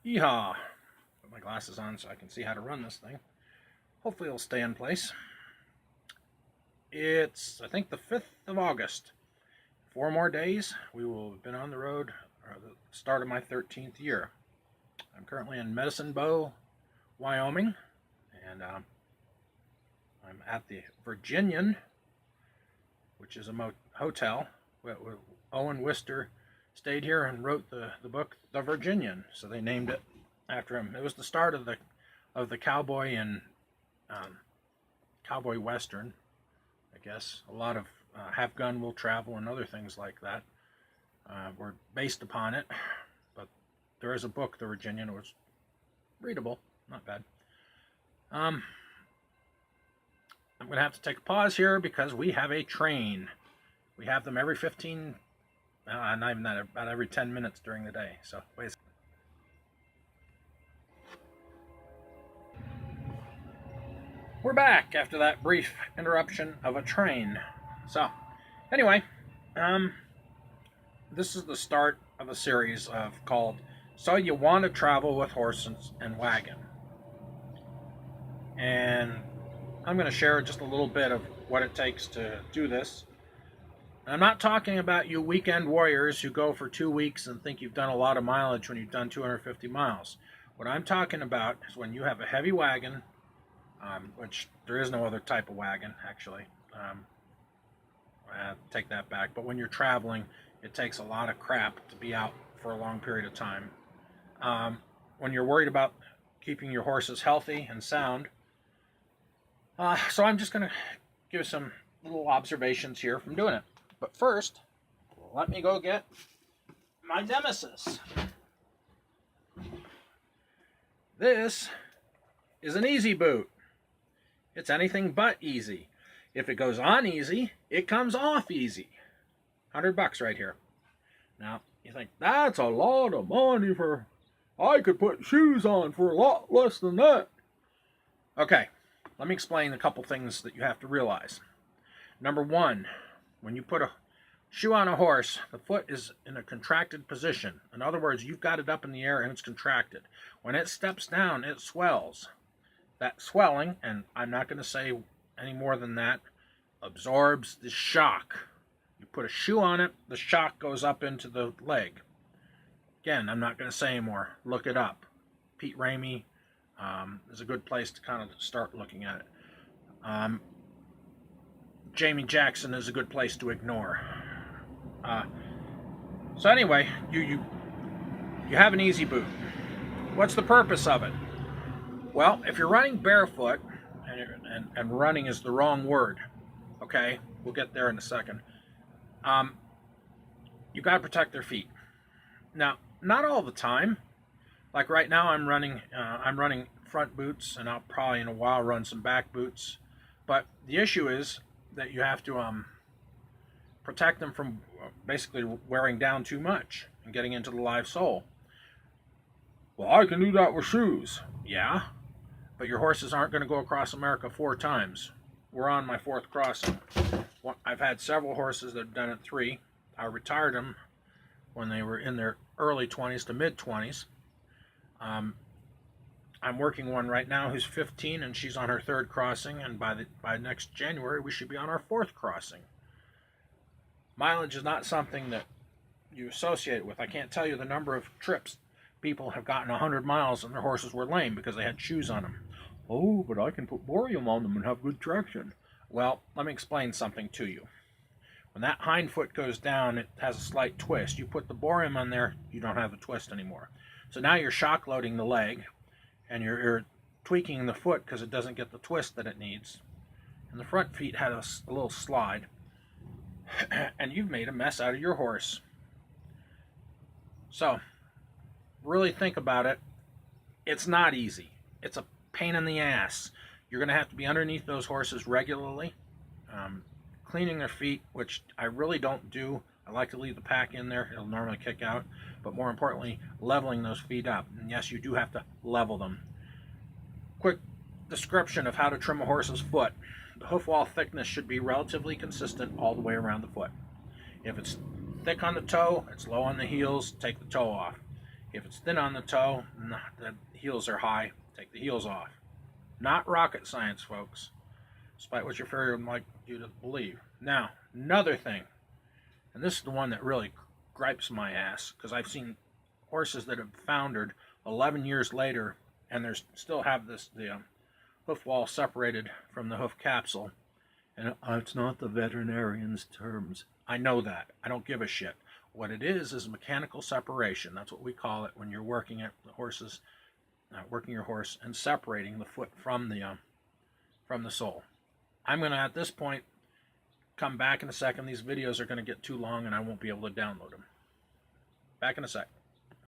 Yeehaw! Put my glasses on so I can see how to run this thing. Hopefully it'll stay in place. It's, I think, the 5th of August. 4 more days. We will have been on the road, or the start of my 13th year. I'm currently in Medicine Bow, Wyoming, and I'm at the Virginian, which is a hotel. Owen Wister stayed here and wrote the book The Virginian, so they named it after him. It was the start of the cowboy and cowboy western, I guess. A lot of Have Gun Will Travel and other things like that were based upon it. But there is a book, The Virginian. It was readable, not bad. I'm going to have to take a pause here because we have a train. We have them every 15, not even that, about every 10 minutes during the day. So, wait a second. We're back after that brief interruption of a train. So, anyway, this is the start of a series called So You Want to Travel with Horses and Wagon. And I'm going to share just a little bit of what it takes to do this. And I'm not talking about you weekend warriors who go for 2 weeks and think you've done a lot of mileage when you've done 250 miles. What I'm talking about is when you have a heavy wagon, which there is no other type of wagon, actually. Take that back. But when you're traveling, it takes a lot of crap to be out for a long period of time. When you're worried about keeping your horses healthy and sound. So I'm just going to give some little observations here from doing it. But first, let me go get my nemesis. This is an easy boot. It's anything but easy. If it goes on easy, it comes off easy. $100 right here. Now, you think, that's a lot of money for... I could put shoes on for a lot less than that. Okay, let me explain a couple things that you have to realize. Number one, when you put a shoe on a horse, the foot is in a contracted position. In other words, you've got it up in the air and it's contracted. When it steps down, it swells. That swelling, and I'm not going to say any more than that, absorbs the shock. You put a shoe on it, the shock goes up into the leg. Again, I'm not going to say anymore. Look it up. Pete Ramey is a good place to kind of start looking at it. Jamie Jackson is a good place to ignore. So anyway, you have an easy boot. What's the purpose of it? Well, if you're running barefoot, and running is the wrong word, okay? We'll get there in a second. You got to protect their feet. Now, not all the time. Like right now, I'm running front boots, and I'll probably in a while run some back boots. But the issue is that you have to protect them from basically wearing down too much and getting into the live sole. Well, I can do that with shoes. Yeah, but your horses aren't going to go across America 4 times. We're on my 4th crossing. I've had several horses that have done it 3. I retired them when they were in their early 20s to mid 20s. I'm working one right now who's 15 and she's on her 3rd crossing, and by next January we should be on our 4th crossing. Mileage is not something that you associate it with. I can't tell you the number of trips people have gotten 100 miles and their horses were lame because they had shoes on them. Oh, but I can put borium on them and have good traction. Well, let me explain something to you. When that hind foot goes down, it has a slight twist. You put the borium on there, you don't have the twist anymore. So now you're shock loading the leg, and you're tweaking the foot because it doesn't get the twist that it needs. And the front feet had a little slide, and you've made a mess out of your horse. So, really think about it. It's not easy. It's a pain in the ass. You're going to have to be underneath those horses regularly, cleaning their feet, which I really don't do. I like to leave the pack in there. It'll normally kick out. But more importantly, leveling those feet up. And yes, you do have to level them. Quick description of how to trim a horse's foot. The hoof wall thickness should be relatively consistent all the way around the foot. If it's thick on the toe, it's low on the heels, take the toe off. If it's thin on the toe, the heels are high, take the heels off. Not rocket science, folks, despite what your farrier would like you to believe. Now, another thing, and this is the one that really gripes my ass, because I've seen horses that have foundered 11 years later, and they still have the hoof wall separated from the hoof capsule. And it's not the veterinarian's terms. I know that. I don't give a shit. What it is mechanical separation. That's what we call it when you're working at the horses, working your horse and separating the foot from the sole. I'm going to, at this point, come back in a second. These videos are going to get too long and I won't be able to download them. Back in a sec.